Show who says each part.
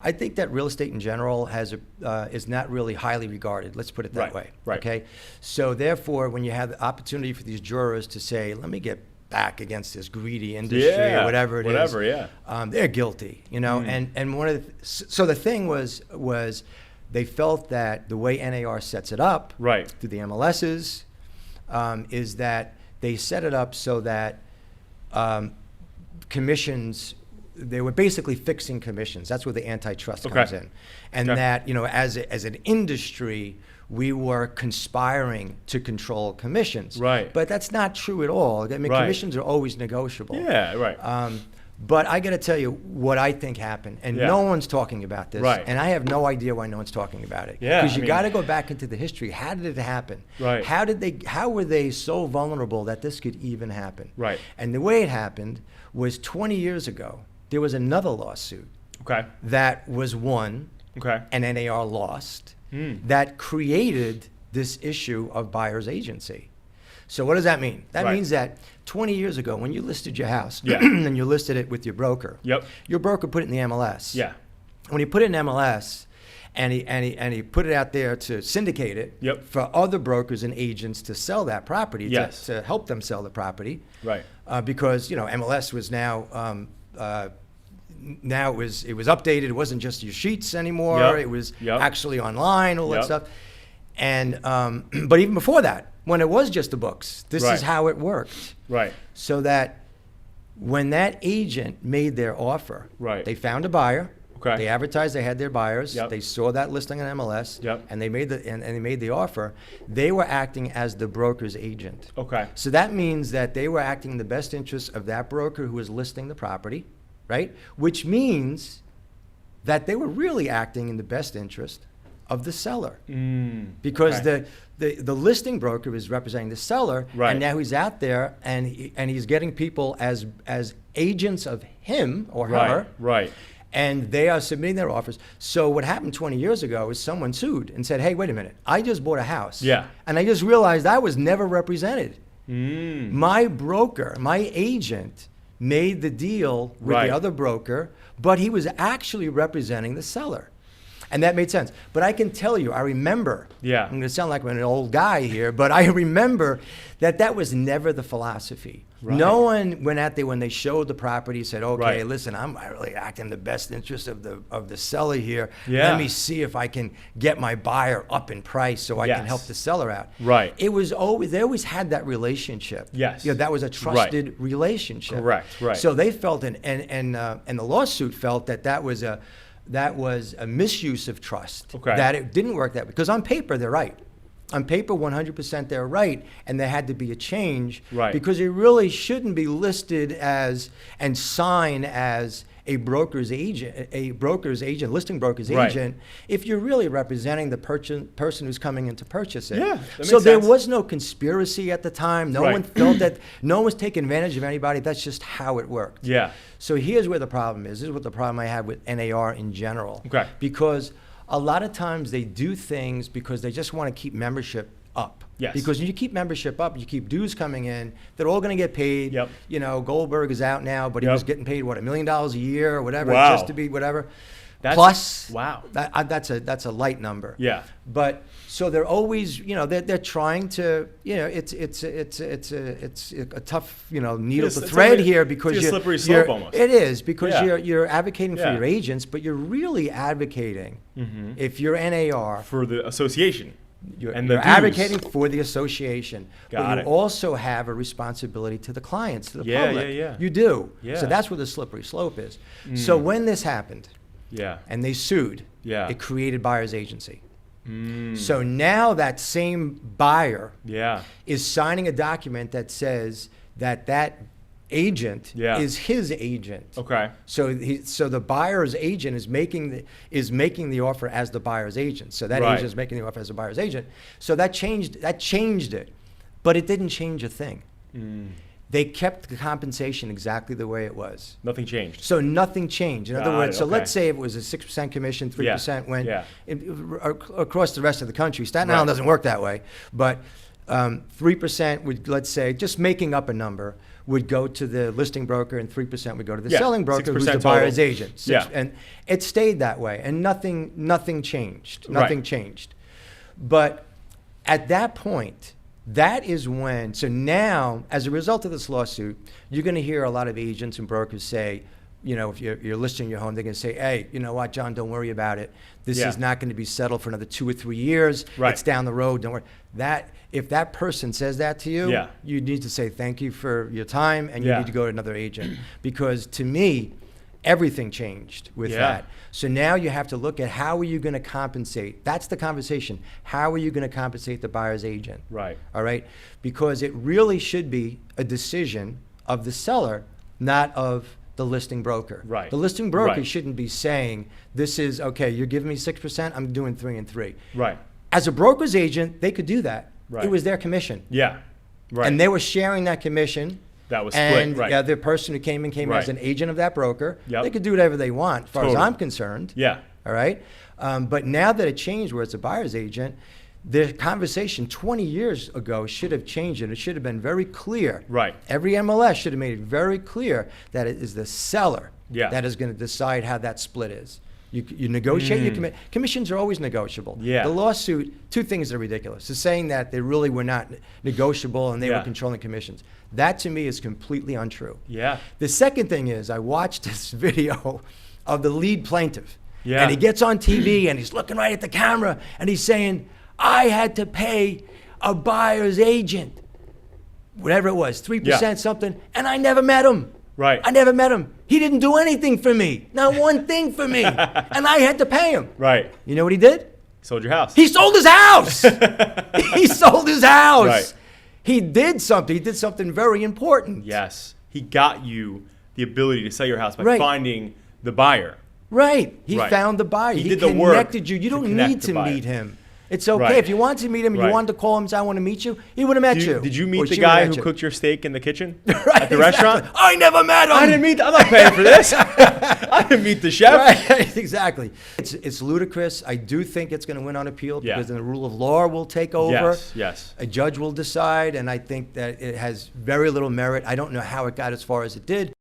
Speaker 1: I think that real estate in general is not really highly regarded. Let's put it that way.
Speaker 2: Right.
Speaker 1: Okay. So therefore, when you have the opportunity for these jurors to say, "Let me get back against this greedy industry," or whatever it is, they're guilty. You know. And one of so the thing was they felt that the way NAR sets it up through the MLSs is that they set it up so that commissions. They were basically fixing commissions. That's where the antitrust comes in. And that, you know, as an industry, we were conspiring to control commissions.
Speaker 2: Right.
Speaker 1: But that's not true at all. I mean, commissions are always negotiable.
Speaker 2: Yeah, right.
Speaker 1: But I got to tell you what I think happened. And no one's talking about this.
Speaker 2: Right.
Speaker 1: And I have no idea why no one's talking about it.
Speaker 2: Yeah.
Speaker 1: Because you got to go back into the history. How did it happen?
Speaker 2: Right.
Speaker 1: How were they so vulnerable that this could even happen?
Speaker 2: Right.
Speaker 1: And the way it happened was 20 years ago. There was another lawsuit that was won and NAR lost that created this issue of buyer's agency. So what does that mean? That means that 20 years ago when you listed your house and you listed it with your broker, your broker put it in the MLS.
Speaker 2: Yeah.
Speaker 1: When he put it in MLS and he put it out there to syndicate it for other brokers and agents to sell that property, to help them sell the property.
Speaker 2: Right.
Speaker 1: Because, you know, MLS was now now it was updated. It wasn't just your sheets anymore. It was actually online, all that stuff. And but even before that, when it was just the books, this is how it worked.
Speaker 2: Right.
Speaker 1: So that when that agent made their offer, they found a buyer. They advertised they had their buyers. They saw that listing on MLS, and they made the offer. They were acting as the broker's agent. So that means that they were acting in the best interest of that broker who was listing the property, right? Which means that they were really acting in the best interest of the seller, because the listing broker is representing the seller, and now he's out there and he's getting people as agents of him or her. And they are submitting their offers. So what happened 20 years ago is someone sued and said, "Hey, wait a minute. I just bought a house. And I just realized I was never represented. My broker, my agent, made the deal with the other broker, but he was actually representing the seller." And that made sense. But I can tell you, I remember, I'm going to sound like I'm an old guy here, but I remember that was never the philosophy. No one went out there when they showed the property, said, "Okay, listen, I'm really acting in the best interest of the seller here. Let me see if I can get my buyer up in price so I can help the seller out." It was always, they always had that relationship. You know, that was a trusted relationship. So they felt, and the lawsuit felt that was a misuse of trust. That it didn't work that way. Because on paper, they're right. On paper, 100% they're right, and there had to be a change because it really shouldn't be listed as and signed as a broker's agent, listing broker's agent, if you're really representing the person who's coming in to purchase it. So there was no conspiracy at the time. No one felt that, no one was taking advantage of anybody. That's just how it worked. So here's where the problem is. This is what the problem I have with NAR in general. Because a lot of times they do things because they just want to keep membership up. Because when you keep membership up, you keep dues coming in, they're all going to get paid. You know, Goldberg is out now, but he was getting paid, what, $1 million a year or whatever, just to be whatever. Plus, that's a light number. But so they're always, you know, they're trying to, you know, it's a tough, you know, needle to thread here because
Speaker 2: it's a slippery slope almost.
Speaker 1: It is because you're advocating for your agents, but you're really advocating if you're NAR
Speaker 2: for the association.
Speaker 1: You're advocating for the association, but you also have a responsibility to the clients, to the public. You do. So that's where the slippery slope is. So when this happened, and they sued, it created buyer's agency. So now that same buyer is signing a document that says that agent is his agent. So the buyer's agent is making the offer as the buyer's agent. So that agent is making the offer as a buyer's agent. So that changed it, but it didn't change a thing. They kept the compensation exactly the way it was.
Speaker 2: Nothing changed.
Speaker 1: So nothing changed. In other words, so let's say it was a 6% commission, 3% went across the rest of the country. Staten Island doesn't work that way, but 3% would, let's say, just making up a number, would go to the listing broker and 3% would go to the
Speaker 2: Yeah,
Speaker 1: selling broker, who's the
Speaker 2: 6%
Speaker 1: buyer's
Speaker 2: total.
Speaker 1: agent.
Speaker 2: Yeah.
Speaker 1: And it stayed that way, and nothing changed. Nothing
Speaker 2: Right.
Speaker 1: changed. But at that point, that is when, so now, as a result of this lawsuit, you're going to hear a lot of agents and brokers say, you know, if you're listing your home, they're going to say, hey, you know what, John, don't worry about it. This
Speaker 2: Yeah.
Speaker 1: is not going to be settled for another 2 or 3 years.
Speaker 2: Right.
Speaker 1: It's down the road. Don't worry. If that person says that to you,
Speaker 2: Yeah.
Speaker 1: you need to say thank you for your time, and you
Speaker 2: Yeah.
Speaker 1: need to go to another agent. Because to me, everything changed with
Speaker 2: Yeah.
Speaker 1: that. So now you have to look at how are you going to compensate. That's the conversation. How are you going to compensate the buyer's agent?
Speaker 2: Right.
Speaker 1: All right? Because it really should be a decision of the seller, not of the listing broker.
Speaker 2: Right.
Speaker 1: The listing broker
Speaker 2: Right.
Speaker 1: shouldn't be saying, this is, okay, you're giving me 6%, I'm doing 3 and 3.
Speaker 2: Right.
Speaker 1: As a broker's agent, they could do that.
Speaker 2: Right.
Speaker 1: It was their commission.
Speaker 2: Yeah. Right.
Speaker 1: And they were sharing that commission.
Speaker 2: That was split.
Speaker 1: And
Speaker 2: Right.
Speaker 1: the other person who came as
Speaker 2: Right.
Speaker 1: an agent of that broker,
Speaker 2: Yep.
Speaker 1: they could do whatever they want, as far as
Speaker 2: Totally.
Speaker 1: I'm concerned.
Speaker 2: Yeah.
Speaker 1: All right? But now that it changed where it's a buyer's agent, the conversation 20 years ago should have changed, and it should have been very clear.
Speaker 2: Right.
Speaker 1: Every MLS should have made it very clear that it is the seller
Speaker 2: Yeah.
Speaker 1: that is going to decide how that split is. You negotiate your commissions are always negotiable.
Speaker 2: Yeah.
Speaker 1: The lawsuit, 2 things are ridiculous. It's saying that they really were not negotiable and they
Speaker 2: Yeah.
Speaker 1: were controlling commissions. That to me is completely untrue.
Speaker 2: Yeah.
Speaker 1: The second thing is I watched this video of the lead plaintiff.
Speaker 2: Yeah.
Speaker 1: And he gets on TV and he's looking right at the camera and he's saying, I had to pay a buyer's agent, whatever it was, 3% something, and I never met him.
Speaker 2: Right.
Speaker 1: I never met him. He didn't do anything for me, not one thing for me, and I had to pay him.
Speaker 2: Right.
Speaker 1: You know what he did?
Speaker 2: Sold your house.
Speaker 1: He sold his house. He sold his house.
Speaker 2: Right.
Speaker 1: He did something. He did something very important.
Speaker 2: Yes. He got you the ability to sell your house by
Speaker 1: Right.
Speaker 2: finding the buyer.
Speaker 1: Right. He
Speaker 2: Right.
Speaker 1: found the buyer.
Speaker 2: He
Speaker 1: He
Speaker 2: did the work
Speaker 1: connected you. You
Speaker 2: to
Speaker 1: don't
Speaker 2: connect
Speaker 1: need
Speaker 2: the
Speaker 1: to
Speaker 2: buyer.
Speaker 1: meet him. It's okay.
Speaker 2: Right.
Speaker 1: If you wanted to meet him and
Speaker 2: Right.
Speaker 1: you wanted to call him and say, I want to meet you, he would have met you.
Speaker 2: Did you
Speaker 1: Or
Speaker 2: meet the
Speaker 1: she
Speaker 2: guy
Speaker 1: would've
Speaker 2: who
Speaker 1: met you.
Speaker 2: cooked your steak in the kitchen
Speaker 1: Right,
Speaker 2: at the
Speaker 1: exactly.
Speaker 2: restaurant?
Speaker 1: I never met him.
Speaker 2: I'm not paying for this. I didn't meet the chef.
Speaker 1: Right, exactly. It's ludicrous. I do think it's going to win on appeal
Speaker 2: Yeah.
Speaker 1: because then the rule of law will take over.
Speaker 2: Yes, yes.
Speaker 1: A judge will decide, and I think that it has very little merit. I don't know how it got as far as it did.